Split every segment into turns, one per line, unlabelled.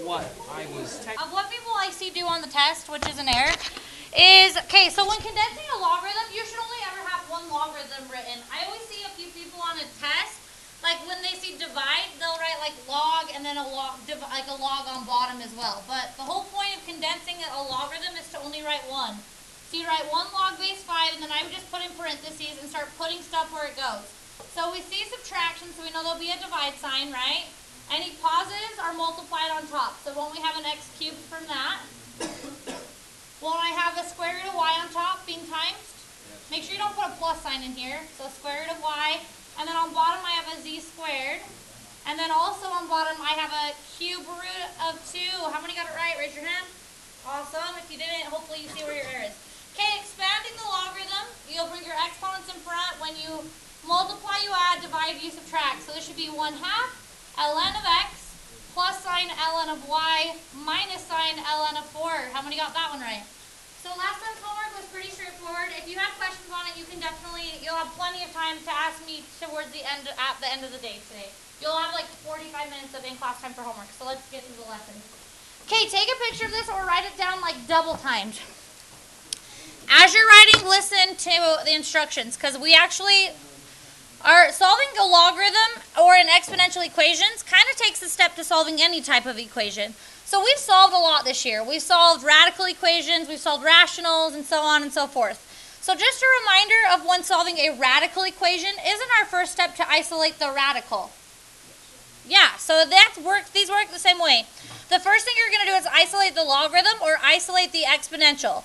what I was
of what people I see do on the test, which is an error, is, okay, so when condensing a logarithm, you should only ever have one logarithm written. I always see a few people on a test, like when they see divide, they'll write like log and then a log, like a log on bottom as well. But the whole point of condensing a logarithm is to only write one. So you write 1 log base 5, and then I would just put in parentheses and start putting stuff where it goes. So we see subtraction, so we know there'll be a divide sign, right? Any positives are multiplied on top. So won't we have an x cubed from that? Won't I have a square root of y on top being times? Make sure you don't put a plus sign in here. So square root of y. And then on bottom I have a z squared. And then also on bottom I have a cube root of 2. How many got it right? Raise your hand. Awesome. If you didn't, hopefully you see where your error is. Okay, expanding the logarithm, you'll bring your exponents in front. When you multiply, you add, divide, you subtract. So this should be 1/2 ln of x plus sine ln of y minus sine ln of 4. How many got that one right? So last time's homework was pretty straightforward. If you have questions on it, you can definitely, you'll have plenty of time to ask me towards the end, at the end of the day today. You'll have like 45 minutes of in-class time for homework. So let's get to the lesson. Okay, take a picture of this or write it down like double times. As you're writing, listen to the instructions, because we actually are solving a logarithm or an exponential equations kind of takes a step to solving any type of equation. So we've solved a lot this year. We've solved radical equations, we've solved rationals, and so on and so forth. So just a reminder of when solving a radical equation, isn't our first step to isolate the radical? Yeah, so these work the same way. The first thing you're going to do is isolate the logarithm or isolate the exponential.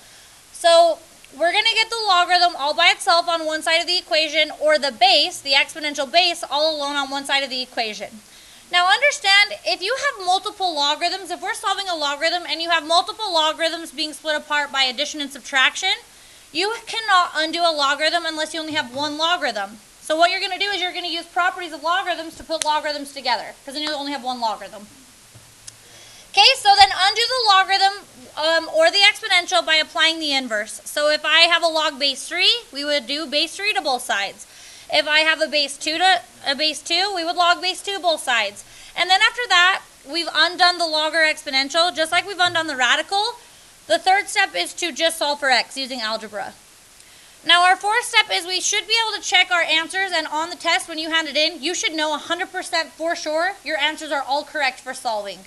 So we're going to get the logarithm all by itself on one side of the equation, or the base, the exponential base, all alone on one side of the equation. Now understand, if you have multiple logarithms, if we're solving a logarithm and you have multiple logarithms being split apart by addition and subtraction, you cannot undo a logarithm unless you only have one logarithm. So what you're going to do is you're going to use properties of logarithms to put logarithms together, because then you only have one logarithm. Okay, so then undo the logarithm or the exponential by applying the inverse. So if I have a log base 3, we would do base 3 to both sides. If I have a base 2, we would log base 2 both sides. And then after that, we've undone the log or exponential, just like we've undone the radical. The third step is to just solve for x using algebra. Now our fourth step is we should be able to check our answers, and on the test when you hand it in, you should know 100% for sure your answers are all correct for solving,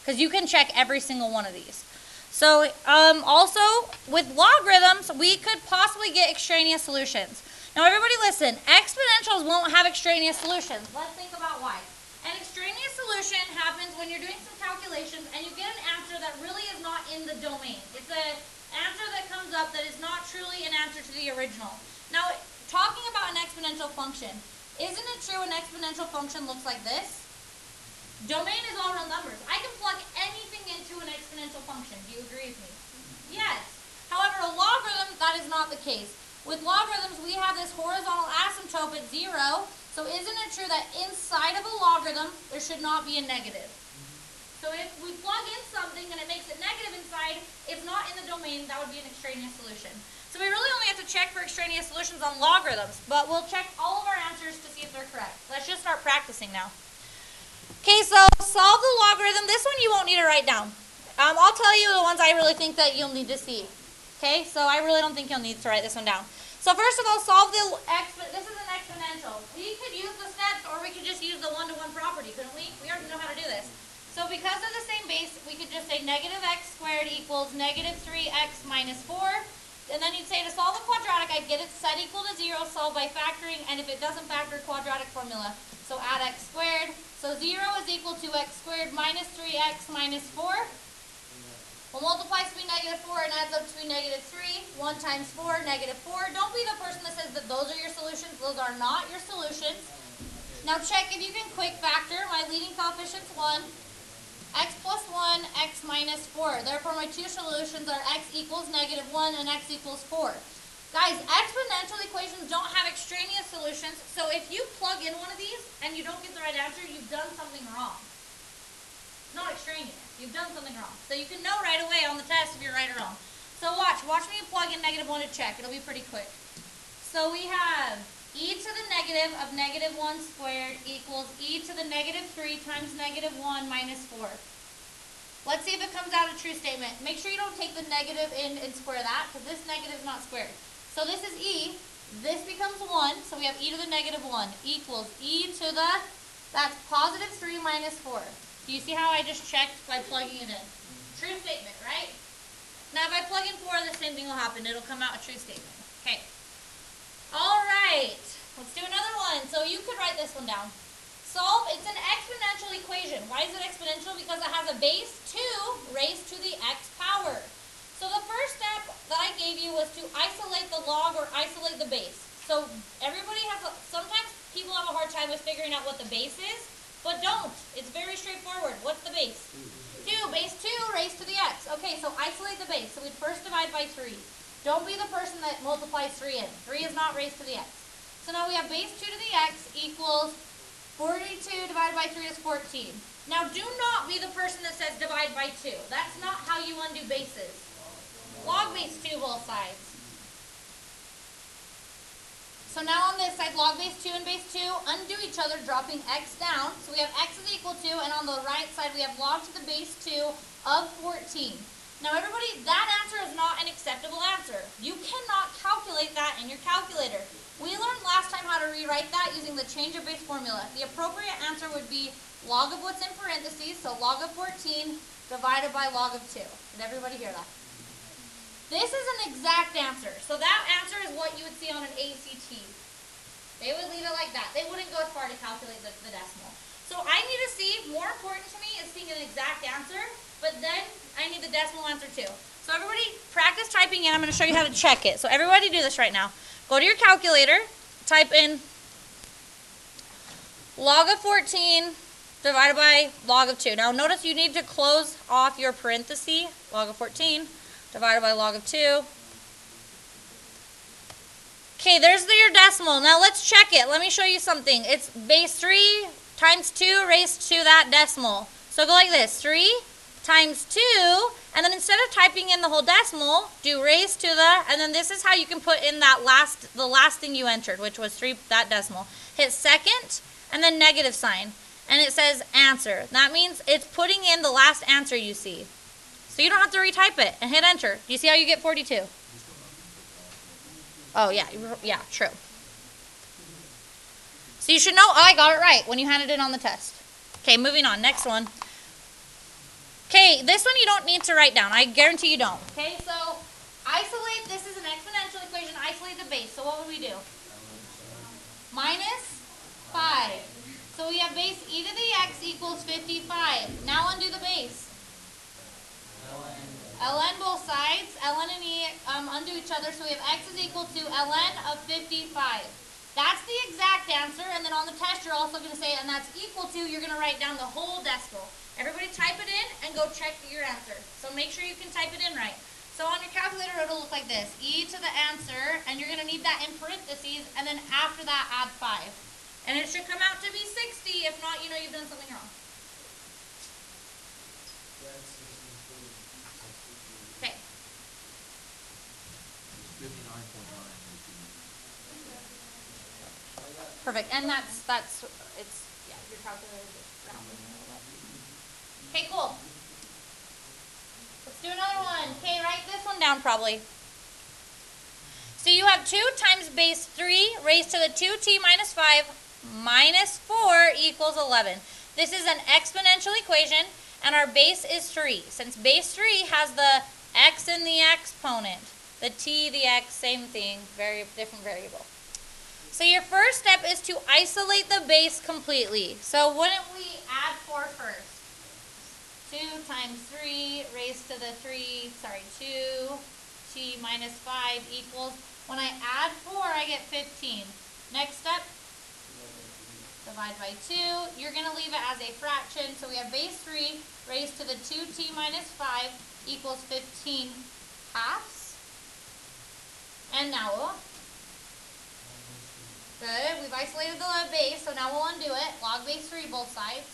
because you can check every single one of these. So also with logarithms, we could possibly get extraneous solutions. Now everybody listen, exponentials won't have extraneous solutions. Let's think about why. An extraneous solution happens when you're doing some calculations and you get an answer that really is not in the domain. It's an answer that comes up that is not truly an answer to the original. Now, talking about an exponential function, isn't it true an exponential function looks like this? Domain is all real numbers. I can plug anything into an exponential function. Do you agree with me? Yes. However, a logarithm, that is not the case. With logarithms, we have this horizontal asymptote at 0. So isn't it true that inside of a logarithm, there should not be a negative? So if we plug in something and it makes it negative inside, it's not in the domain, that would be an extraneous solution. So we really only have to check for extraneous solutions on logarithms, but we'll check all of our answers to see if they're correct. Let's just start practicing now. Okay, so solve the logarithm. This one you won't need to write down. I'll tell you the ones I really think that you'll need to see. Okay, so I really don't think you'll need to write this one down. So first of all, solve the this is an exponential. We could use the steps, or we could just use the one-to-one property, couldn't we? We already know how to do this. So because of the same base, we could just say negative x squared equals negative 3x minus 4. And then you'd say to solve a quadratic, I'd get it set equal to 0, solve by factoring, and if it doesn't factor, quadratic formula. So add x squared. So 0 is equal to x squared minus 3x minus 4. We'll multiply to be negative 4 and adds up to be negative 3. 1 times 4, negative 4. Don't be the person that says that those are your solutions. Those are not your solutions. Now check if you can quick factor. My leading coefficient's 1. X plus 1, x minus 4. Therefore, my two solutions are x equals negative 1 and x equals 4. Guys, exponential equations don't have extraneous solutions, so if you plug in one of these and you don't get the right answer, you've done something wrong. It's not extraneous. You've done something wrong. So you can know right away on the test if you're right or wrong. So watch me plug in negative 1 to check. It'll be pretty quick. So we have e to the negative of negative 1 squared equals e to the negative 3 times negative 1 minus 4. Let's see if it comes out a true statement. Make sure you don't take the negative in and square that, because this negative is not squared. So this is e. This becomes 1, so we have e to the negative 1 equals e to the, that's positive 3 minus 4. Do you see how I just checked by plugging it in? True statement, right? Now if I plug in 4, the same thing will happen. It'll come out a true statement. Okay. All right. Let's do another one. So you could write this one down. Solve, it's an exponential equation. Why is it exponential? Because it has a base 2 raised to the x power. So the first step that I gave you was to isolate the log or isolate the base. So everybody has, sometimes people have a hard time with figuring out what the base is, but don't. It's very straightforward. What's the base? 2. Base 2 raised to the x. Okay, so isolate the base. So we'd first divide by 3. Don't be the person that multiplies 3 in. 3 is not raised to the x. So now we have base 2 to the x equals 42 divided by 3 is 14. Now do not be the person that says divide by 2. That's not how you undo bases. Log base 2 both sides. So now on this side, log base 2 and base 2 undo each other, dropping x down. So we have x is equal to, and on the right side we have log to the base 2 of 14. Now everybody, that answer is not an acceptable answer. You cannot calculate that in your calculator. We learned last time how to rewrite that using the change of base formula. The appropriate answer would be log of what's in parentheses, so log of 14 divided by log of 2. Did everybody hear that? This is an exact answer. So that answer is what you would see on an ACT. They would leave it like that. They wouldn't go as far to calculate the decimal. So I need to see, more important to me is seeing an exact answer, but then I need the decimal answer too. So everybody practice typing in. I'm going to show you how to check it. So everybody do this right now. Go to your calculator, type in log of 14 divided by log of 2. Now notice you need to close off your parenthesis, log of 14 divided by log of 2. Okay, there's your decimal. Now let's check it. Let me show you something. It's base 3 times 2 raised to that decimal. So go like this, 3 times 2, and then instead of typing in the whole decimal, do raised to the, and then this is how you can put in that the last thing you entered, which was 3, that decimal. Hit second, and then negative sign, and it says answer. That means it's putting in the last answer you see. So you don't have to retype it, and hit enter. Do you see how you get 42? Oh, yeah, true. So you should know, oh, I got it right when you handed it on the test. Okay, moving on, next one. Okay, this one you don't need to write down. I guarantee you don't. Okay, so isolate, this is an exponential equation, isolate the base. So what would we do? Minus 5. So we have base e to the x equals 55. Now undo the base. ln both sides, ln and e undo each other, so we have x is equal to ln of 55. That's the exact answer, and then on the test you're also going to say, and that's equal to, you're going to write down the whole decimal. Everybody type it in and go check your answer. So make sure you can type it in right. So on your calculator it'll look like this, e to the answer, and you're going to need that in parentheses, and then after that add 5. And it should come out to be 60, if not, you know you've done something wrong. Okay. 59.9. Perfect, and it's, yeah, your calculator is rounding a little bit. Okay, cool. Let's do another one. Okay, write this one down probably. So you have 2 times base 3 raised to the 2t minus 5 minus 4 equals 11. This is an exponential equation, and our base is 3. Since base 3 has the x in the exponent, the t, the x, same thing, very different variable. So your first step is to isolate the base completely. So wouldn't we add 4 first? 2 times 3 raised to the 2t minus 5 equals, when I add 4, I get 15. Next step, divide by 2. You're going to leave it as a fraction, so we have base 3 raised to the 2t minus 5 equals 15 halves. And now, good, we've isolated the base, so now we'll undo it. Log base 3 both sides.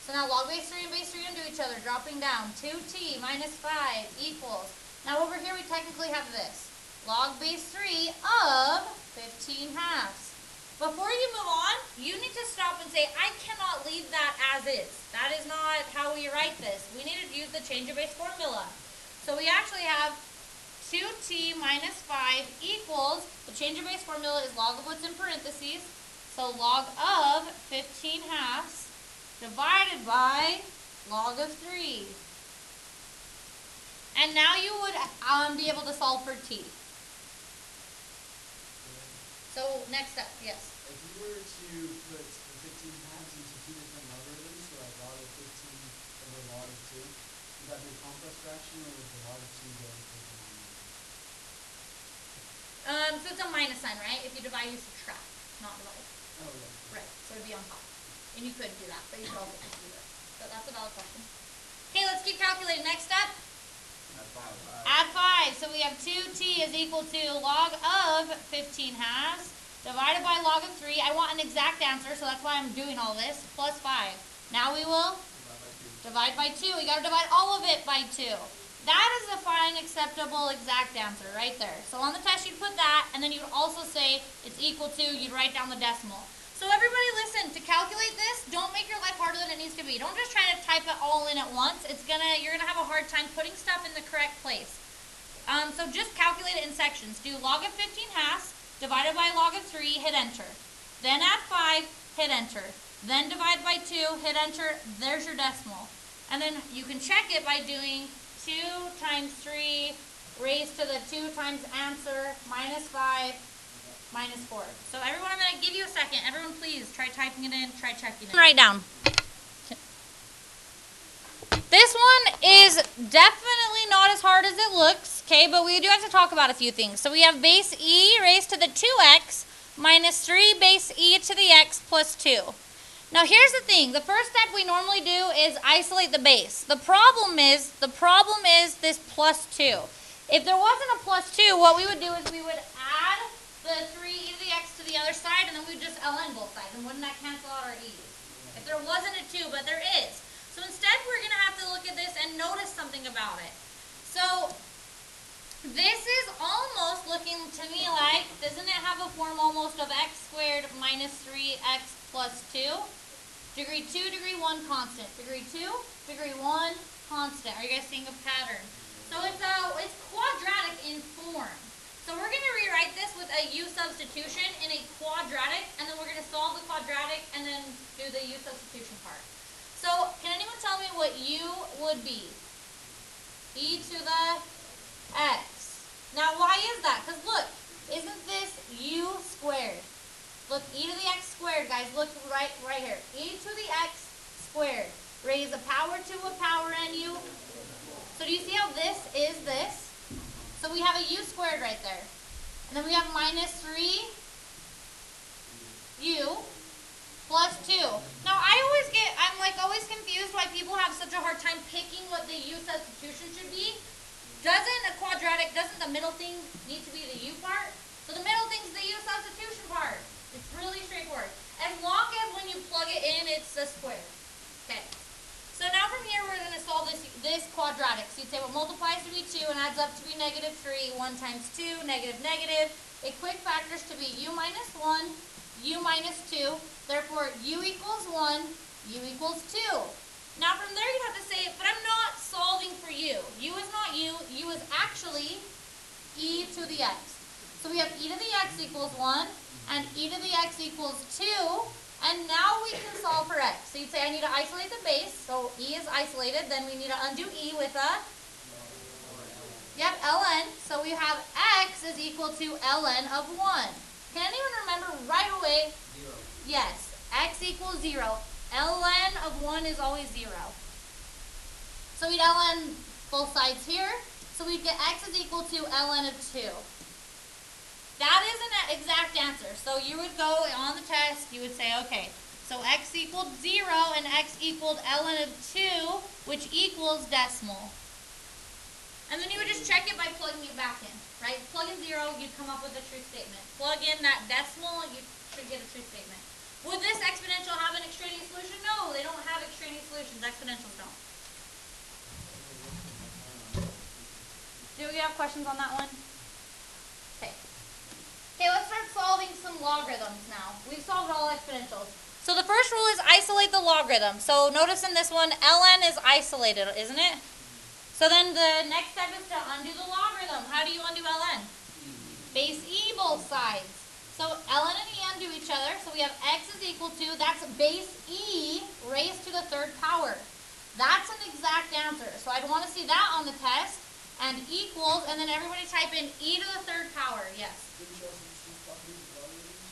So now log base 3 and base 3 undo each other, dropping down. 2t minus 5 equals, now over here we technically have this. Log base 3 of 15 halves. before you move on, you need to stop and say, I cannot leave that as is. That is not how we write this. We need to use the change of base formula. So we actually have 2t minus 5 equals, the change of base formula is log of what's in parentheses, so log of 15 halves divided by log of 3. And now you would be able to solve for t. So next step, yes.
If you were to put the 15 halves into two different logarithms, so like log of 15 over log of 2, would that be a complex fraction, or would the log of 2 go equal to 9?
So it's a minus sign, right? If you divide, you subtract, not divide.
Oh, yeah.
Right, so it'd be on top. And you could do that, but you could also just do this. So that's a valid question. Okay, let's keep calculating. Next step. Add 5. So we have 2t is equal to log of 15 halves divided by log of 3. I want an exact answer, so that's why I'm doing all this, plus 5. Now we will divide by 2. We got to divide all of it by 2. That is a fine, acceptable, exact answer right there. So on the test, you'd put that, and then you'd also say it's equal to, you'd write down the decimal. So everybody listen, to calculate this, don't make your life harder than it needs to be. Don't just try to type it all in at once. You're gonna have a hard time putting stuff in the correct place. So just calculate it in sections. Do log of 15 halves divided by log of 3, hit enter. Then add 5, hit enter. Then divide by 2, hit enter, there's your decimal. And then you can check it by doing 2 times 3 raised to the 2 times answer minus 5 minus 4. So everyone, I'm going to give you a second. Everyone, please try typing it in, try checking it. Write down. This one is definitely not as hard as it looks, okay, but we do have to talk about a few things. So we have base e raised to the 2x minus 3 base e to the x plus 2. Now here's the thing. The first step we normally do is isolate the base. The problem is this plus 2. If there wasn't a plus 2, what we would do is we would add the 3e to the x to the other side, and then we would just ln both sides, and wouldn't that cancel out our e's? If there wasn't a 2, but there is. So instead, we're going to have to look at this and notice something about it. So this is almost looking to me like, doesn't it have a form almost of x squared minus 3x plus 2? Degree 2, degree 1 constant. Degree 2, degree 1 constant. Are you guys seeing a pattern? So it's quadratic in form. So we're going to rewrite this with a u substitution in a quadratic, and then we're going to solve the quadratic and then do the u substitution part. So can anyone tell me what u would be? E to the x. Now why is that? Because look, isn't this u squared? Look, e to the x squared, guys. Look right here. E to the x squared. Raise a power to a power nu. So do you see how this is this? So we have a u squared right there. And then we have minus 3u plus 2. Now I'm always confused why people have such a hard time picking what the u substitution should be. Doesn't the middle thing need to be the u part? So the middle thing's the u substitution part. It's really straightforward. As long as when you plug it in, it's a square. Okay. So now from here, we're going to solve this quadratic. So you'd say what multiplies to be 2 and adds up to be negative 3. 1 times 2, negative, negative. Equate factors to be u minus 1, u minus 2. Therefore, u equals 1, u equals 2. Now from there, you'd have to say, but I'm not solving for u. U is not u. U is actually e to the x. So we have e to the x equals 1 and e to the x equals 2. And now we can solve for x. So you'd say I need to isolate the base. So e is isolated. Then we need to undo e with a, ln. So we have x is equal to ln of 1. Can anyone remember right away?
0.
Yes, x equals 0. ln of 1 is always 0. So we'd ln both sides here. So we'd get x is equal to ln of 2. That is an exact answer. So you would go on the test, you would say, okay, so x equaled 0 and x equaled ln of 2, which equals decimal. And then you would just check it by plugging it back in, right? Plug in 0, you'd come up with a true statement. Plug in that decimal, you should get a true statement. Would this exponential have an extraneous solution? No, they don't have extraneous solutions. Exponentials don't. Do we have questions on that one? Okay. Okay, let's start solving some some logarithms now. We've solved all exponentials. So the first rule is isolate the logarithm. So notice in this one, ln is isolated, isn't it? So then the next step is to undo the logarithm. How do you undo ln? Base e both sides. So ln and e undo each other. So we have x is equal to, that's base e raised to the third power. That's an exact answer. So I'd want to see that on the test. And equals, and then everybody type in e to the third power. Yes.
Didn't you also just use properties of logarithms?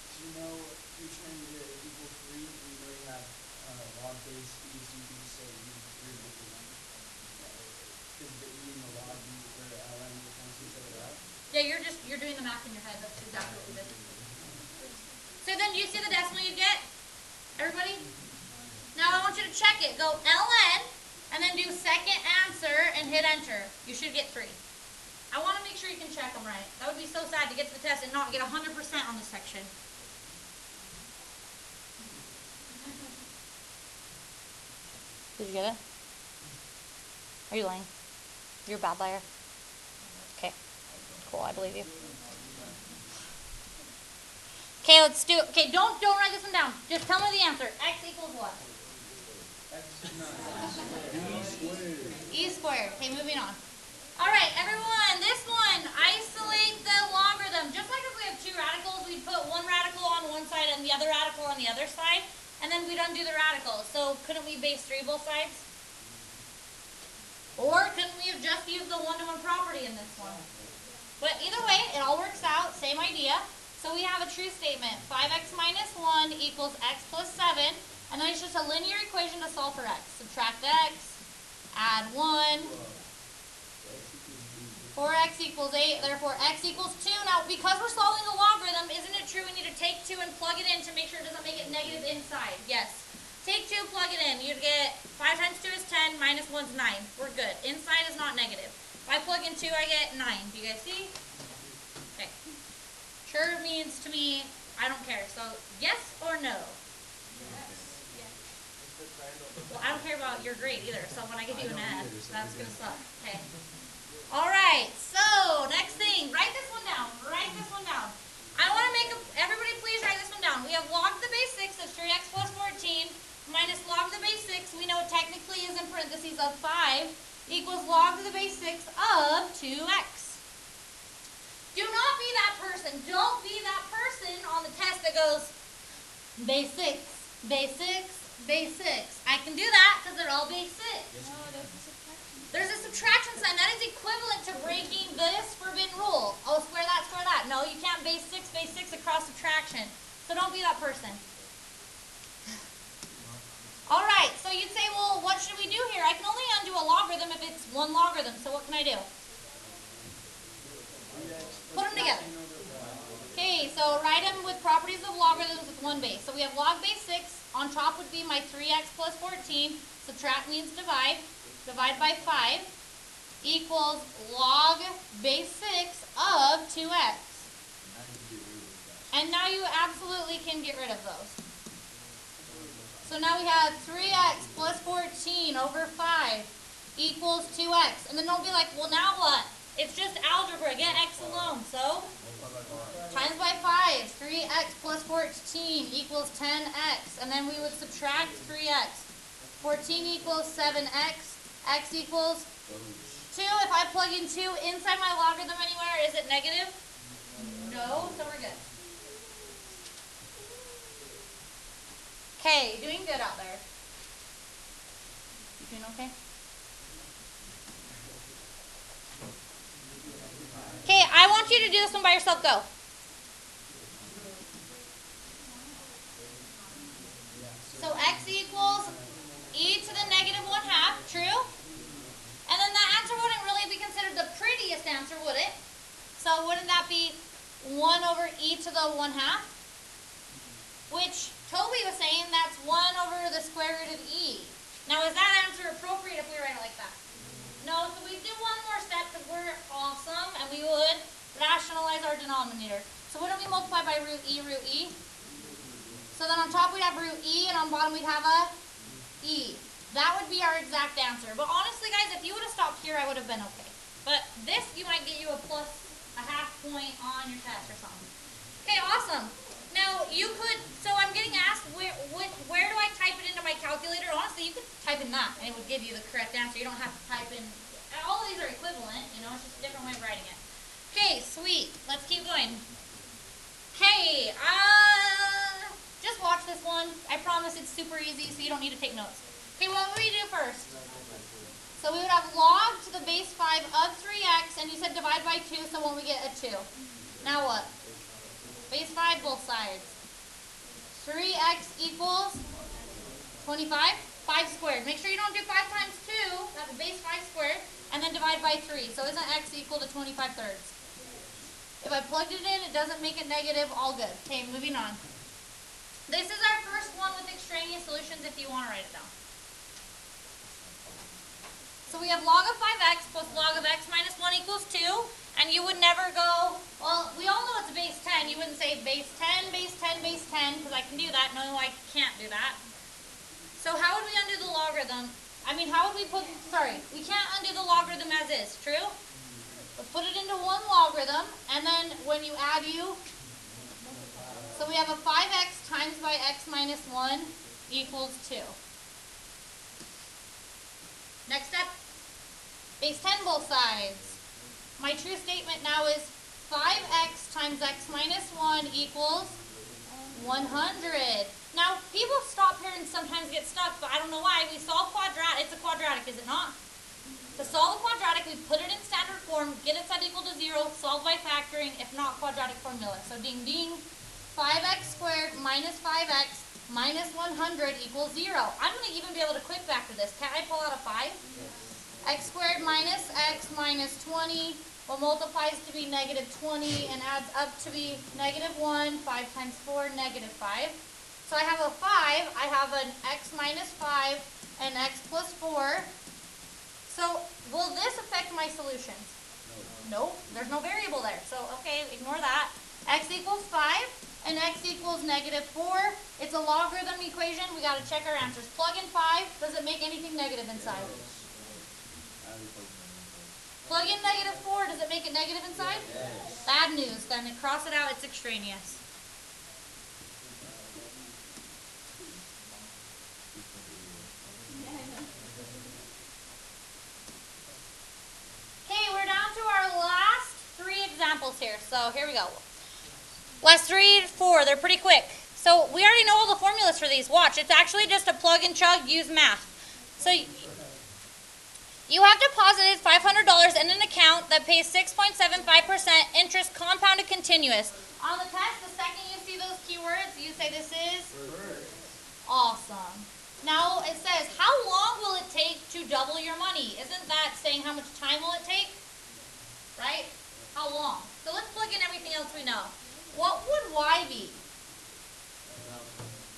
So you know, you're trying to get equal 3, and you know you have log base e, so you can just say e to 3 and equal 1. Because the e and the log e or ln will cancel each other out.
Yeah, you're doing the math in your head. That's exactly what we did. So then, do you see the decimal you get? Everybody? Now I want you to check it. Go ln, and then do second answer and hit enter. You should get 3. I want to make sure you can check them right. That would be so sad to get to the test and not get 100% on this section. Did you get it? Are you lying? You're a bad liar. Okay. Cool, I believe you. Okay, let's do. Okay, don't write this one down. Just tell me the answer. X equals what? E squared. Okay, moving on. All right, everyone. This one, isolate the logarithm. Just like if we have two radicals, we'd put one radical on one side and the other radical on the other side, and then we'd undo the radicals. So couldn't we base 3 both sides? Or couldn't we have just used the one-to-one property in this one? But either way, it all works out. Same idea. So we have a true statement. 5x minus 1 equals x plus 7. And then it's just a linear equation to solve for x. Subtract x, add 1. 4x equals 8. Therefore, x equals 2. Now, because we're solving a logarithm, isn't it true we need to take 2 and plug it in to make sure it doesn't make it negative inside? Yes. Take 2, plug it in. You'd get 5 times 2 is 10, minus 1 is 9. We're good. Inside is not negative. If I plug in 2, I get 9. Do you guys see? Okay. Sure means to me, I don't care. So, yes or no? Yes. Well, I don't care about your grade either. So when I give you an F, that's going to suck. Okay. All right. So, next thing. Write this one down. Write this one down. I want to make everybody please write this one down. We have log to the base 6 is 3x plus 14 minus log to the base 6. We know it technically is in parentheses of 5 equals log to the base 6 of 2x. Do not be that person. Don't be that person on the test that goes base 6, base 6, base 6. I can do that because they're all base 6.
Yes.
There's a subtraction sign. That is equivalent to breaking this forbidden rule. Oh, square that, square that. No, you can't base 6 across subtraction. So don't be that person. All right, so you'd say, well, what should we do here? I can only undo a logarithm if it's one logarithm. So what can I do? Put them together. Okay, so write them with properties of logarithms with one base. So we have log base 6. On top would be my 3x plus 14. Subtract means divide. Divide by 5 equals log base 6 of 2x. And now you absolutely can get rid of those. So now we have 3x plus 14 over 5 equals 2x. And then don't be like, well, now what? It's just algebra. Get x alone. So times by 5. 3x plus 14 equals 10x. And then we would subtract 3x. 14 equals 7x. X equals 2. If I plug in 2 inside my logarithm anywhere, is it negative? No, so we're good. Okay, doing good out there. You doing okay? Okay, I want you to do this one by yourself. Go. So x equals e to the negative 1/2, true? And then that answer wouldn't really be considered the prettiest answer, would it? So wouldn't that be 1 over e to the 1/2? Which Toby was saying that's 1 over the square root of e. Now is that answer appropriate if we write it like that? No, so we do one more step because we're awesome and we would rationalize our denominator. So wouldn't we multiply by root e, root e? So then on top we'd have root e and on bottom we'd have a e. That would be our exact answer. But honestly, guys, if you would have stopped here, I would have been okay. But this, you might get you a plus a half point on your test or something. Okay, awesome. Now you could, so I'm getting asked where do I type it into my calculator? Honestly, you could type in that and it would give you the correct answer. You don't have to type in, all of these are equivalent, you know, it's just a different way of writing it. Okay, sweet. Let's keep going. Okay, just watch this one. I promise it's super easy, so you don't need to take notes. Okay, what would we do first? So we would have log to the base 5 of 3x, and you said divide by 2, so won't we get a 2? Now what? Base 5 both sides. 3x equals 25? 5 squared. Make sure you don't do 5 times 2, that's base 5 squared, and then divide by 3. So isn't x equal to 25 thirds? If I plugged it in, it doesn't make it negative, all good. Okay, moving on. This is our first one with extraneous solutions if you want to write it down. So we have log of 5x plus log of x minus 1 equals 2. And you would never go, well, we all know it's base 10. You wouldn't say base 10, base 10, base 10, because I can do that. No, I can't do that. So how would we undo the logarithm? I mean, how would we put, we can't undo the logarithm as is, true? Let's put it into one logarithm, and then when you add so we have a 5x times by x minus 1 equals 2. Next step, base 10 both sides. My true statement now is 5x times x minus 1 equals 100. Now, people stop here and sometimes get stuck, but I don't know why. We solve quadratic. It's a quadratic, is it not? To solve a quadratic, we put it in standard form, get it set equal to 0, solve by factoring, if not quadratic formula. So ding ding, 5x squared minus 5x minus 100 equals 0. I'm going to even be able to quick factor this. Can't I pull out a 5? X squared minus x minus 20 will multiplies to be negative 20 and adds up to be negative 1. 5 times 4, negative 5. So I have a 5, I have an x minus 5, and x plus 4. So will this affect my solutions? No. Nope, there's no variable there. So, okay, ignore that. X equals 5, and x equals negative 4. It's a logarithm equation. We got to check our answers. Plug in 5. Does it make anything negative inside? Plug in negative 4. Does it make it negative inside? Yes. Bad news. Then cross it out. It's extraneous. Okay, we're down to our last 3 examples here. So here we go. Last 3 to 4. They're pretty quick. So we already know all the formulas for these. Watch. It's actually just a plug and chug. Use math. So you have deposited $500 in an account that pays 6.75% interest compounded continuous. On the test, the second you see those keywords, you say this is? Awesome. Now it says, how long will it take to double your money? Isn't that saying how much time will it take? Right? How long? So let's plug in everything else we know. What would y be?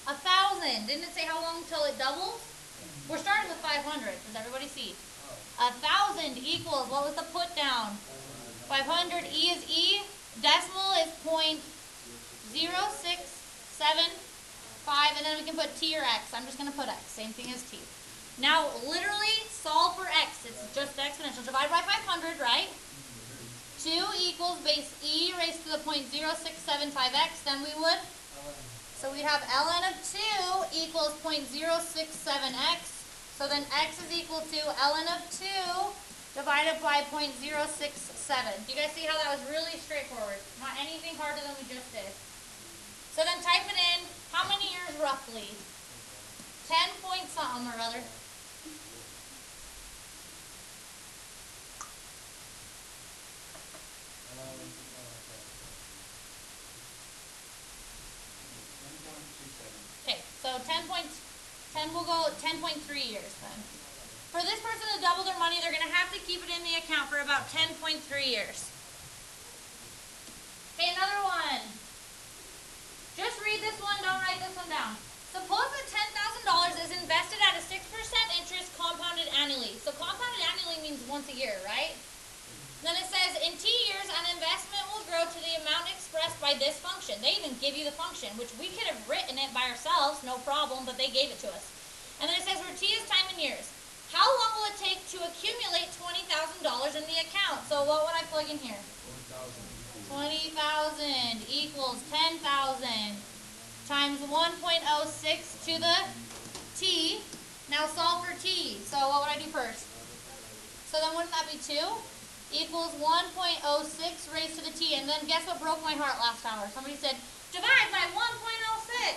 1,000. Didn't it say how long until it doubles? We're starting with 500. Does everybody see? 1,000 equals, what was the put down? 500, E is E. Decimal is 0.0675, and then we can put T or X. I'm just going to put X, same thing as T. Now, literally, solve for X. It's just exponential. Divide by 500, right? 2 equals base E raised to the 0.0675X, then we would? So we'd have ln of 2 equals 0.067X. So then x is equal to ln of 2 divided by 0.067. Do you guys see how that was really straightforward? Not anything harder than we just did. So then type it in. How many years roughly? 10 point something or other. Okay, so 10 will go 10.3 years then. For this person to double their money, they're going to have to keep it in the account for about 10.3 years. Okay, another one. Just read this one, don't write this one down. Suppose that $10,000 is invested at a 6% interest compounded annually. So compounded annually means once a year, right? Then it says, in T years, an investment will grow to the amount expressed by this function. They even give you the function, which we could have written it by ourselves, no problem, but they gave it to us. And then it says, where T is time in years. How long will it take to accumulate $20,000 in the account? So what would I plug in here?
1,000 equals
20,000 equals 10,000 times 1.06 to the t. Now solve for t. So what would I do first? So then wouldn't that be 2? Equals 1.06 raised to the t. And then guess what broke my heart last hour? Somebody said, divide by 1.06.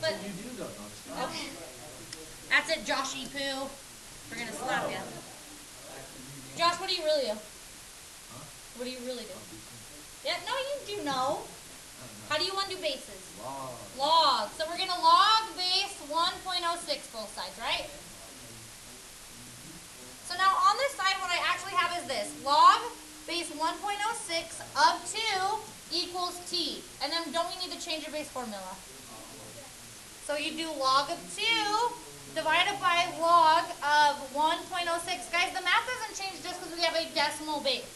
But,
you do though, don't
okay. That's it, Josh E. Poo. We're going to slap you. Josh, what do you really do?
Huh?
What do you really do? Yeah, no, you do know. How do you undo bases?
Log.
Log. So we're going to log base 1.06 both sides, right? So now on this side, what I actually have is this. Log base 1.06 of 2 equals t. And then don't we need to change your base formula? So you do log of 2 divided by log of 1.06. Guys, the math doesn't change just because we have a decimal base.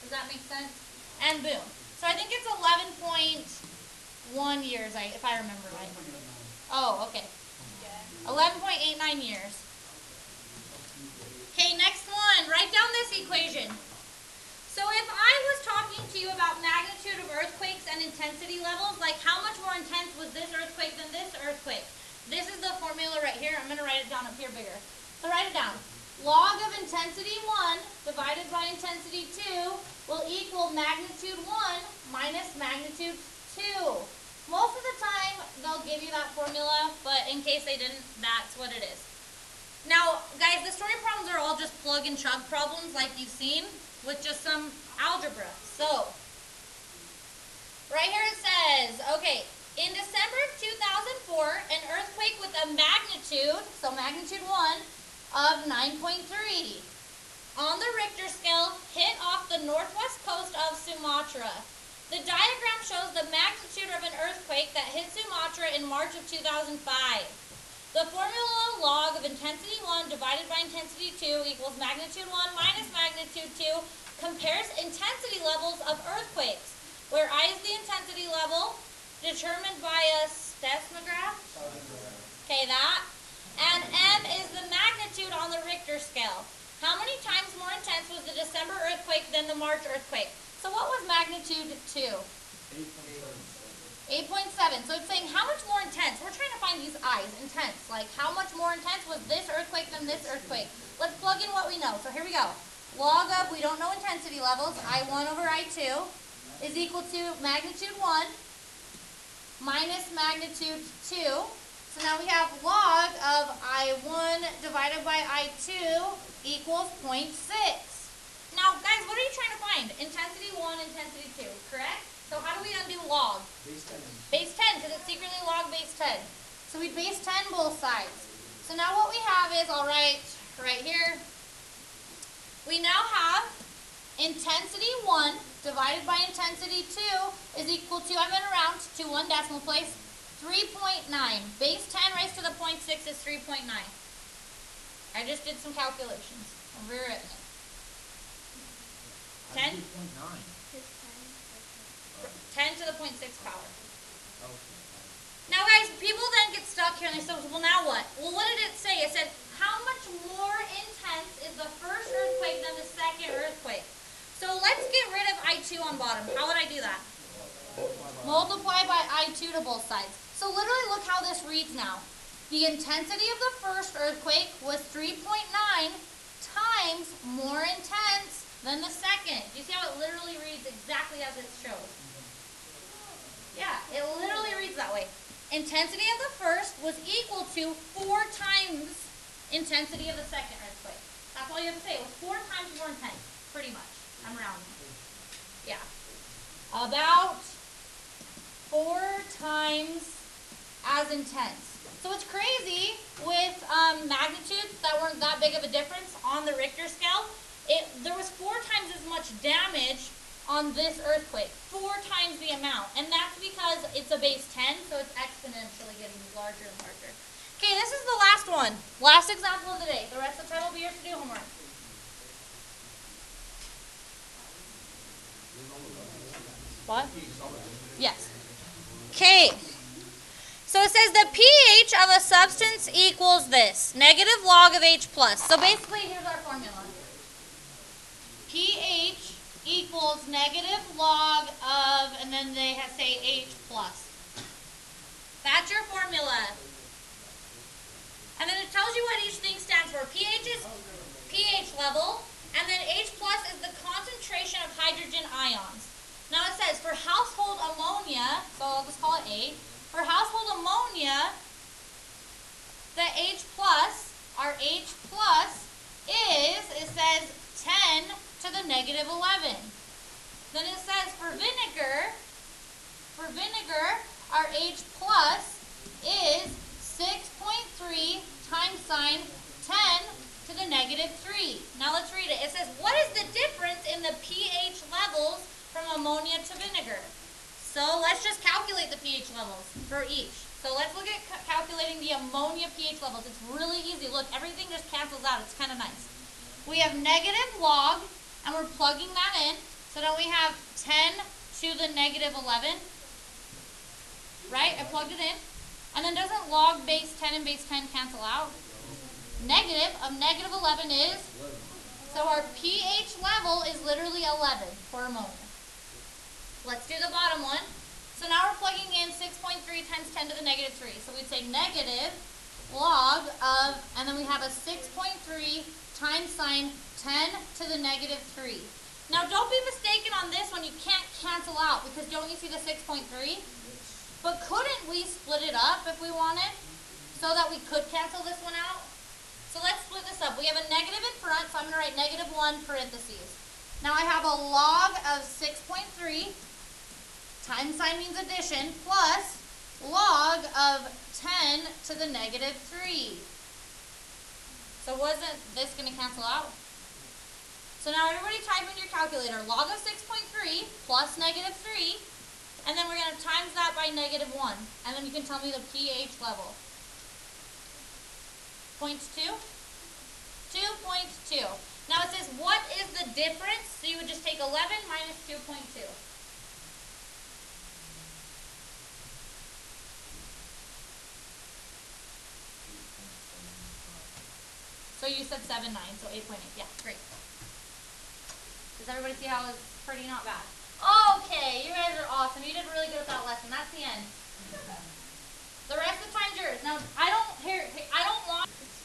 Does that make sense? And boom. So I think it's 11.1 years, if I remember right. Oh, okay. 11.89 years. Okay, next one. Write down this equation. So if I was talking to you about magnitude of earthquakes and intensity levels, like how much more intense was this earthquake than this earthquake? This is the formula right here. I'm going to write it down up here bigger. So write it down. Log of intensity 1 divided by intensity 2 will equal magnitude 1 minus magnitude 2. Most of the time, they'll give you that formula, but in case they didn't, that's what it is. Now, guys, the story problems are all just plug and chug problems like you've seen with just some algebra. So, right here it says, okay, in December of 2004, an earthquake with a magnitude, so magnitude 1, of 9.3 on the Richter scale hit off the northwest coast of Sumatra. The diagram shows the magnitude of an earthquake that hit Sumatra in March of 2005. The formula log of intensity 1 divided by intensity 2 equals magnitude 1 minus magnitude 2 compares intensity levels of earthquakes, where I is the intensity level determined by a seismograph. Okay, that. And M is the magnitude on the Richter scale. How many times more intense was the December earthquake than the March earthquake? So what was magnitude 2? 8.7. So it's saying how much more intense? We're trying to find these I's, intense. Like how much more intense was this earthquake than this earthquake? Let's plug in what we know. So here we go. Log of, we don't know intensity levels, I1 over I2 is equal to magnitude 1 minus magnitude 2. So now we have log of I1 divided by I2 equals 0.6. Now, guys, what are you trying to find? Intensity 1, intensity 2, correct? So how do we undo log?
Base 10.
Base 10, because it's secretly log base 10. So we base 10 both sides. So now what we have is, I'll write right here, we now have intensity 1 divided by intensity 2 is equal to, I'm going to round to one decimal place, 3.9. Base 10 raised to the 0.6 is 3.9. I just did some calculations. I've rewritten it. 10? 10 to the 0.6 power. Now guys, people then get stuck here and they say, well now what? Well, what did it say? It said, how much more intense is the first earthquake than the second earthquake? So let's get rid of I2 on bottom. How would I do that? Multiply by I2 to both sides. So literally look how this reads now. The intensity of the first earthquake was 3.9 times more intense than the second. Do you see how it literally reads exactly as it shows? Yeah, it literally reads that way. Intensity of the first was equal to 4 times intensity of the second earthquake. That's all you have to say. It was 4 times more intense, pretty much. I'm rounding. Yeah. About 4 times as intense. So it's crazy with magnitudes that weren't that big of a difference on the Richter scale. There was 4 times as much damage on this earthquake. 4 times the amount. And that's because it's a base 10, so it's exponentially getting larger and larger. Okay, this is the last one. Last example of the day. The rest of the time will be yours to do homework. What? Yes. Okay. So it says the pH of a substance equals this. Negative log of H plus. So basically, here's our formula. pH equals negative log of, and then they say H plus. That's your formula. And then it tells you what each thing stands for. pH is pH level, and then H plus is the concentration of hydrogen ions. Now it says for household ammonia, so I'll just call it A. For household ammonia, the H plus, our H plus is, it says 10 to the negative 11. Then it says for vinegar, our H plus is 6.3 times sine 10 to the negative 3. Now let's read it. It says, what is the difference in the pH levels from ammonia to vinegar? So let's just calculate the pH levels for each. So let's look at calculating the ammonia pH levels. It's really easy. Look, everything just cancels out. It's kind of nice. We have negative log, and we're plugging that in. So now we have 10 to the negative 11. Right? I plugged it in. And then doesn't log base 10 and base 10 cancel out? Negative of negative 11 is, so our pH level is literally 11 for ammonia. Let's do the bottom one. So now we're plugging in 6.3 times 10 to the negative 3. So we'd say negative log of, and then we have a 6.3 times sine 10 to the negative 3. Now don't be mistaken on this one. You can't cancel out because don't you see the 6.3? But couldn't we split it up if we wanted so that we could cancel this one out? So let's split this up. We have a negative in front, so I'm going to write negative 1 parentheses. Now I have a log of 6.3. Times sign means addition, plus log of 10 to the negative 3. So wasn't this going to cancel out? So now everybody type in your calculator, log of 6.3 plus negative 3, and then we're going to times that by negative 1. And then you can tell me the pH level. 0.2? 2.2. Now it says, what is the difference? So you would just take 11 minus 2.2. So you said 7.9, so 8.8. Yeah, great. Does everybody see how it's pretty not bad? Okay,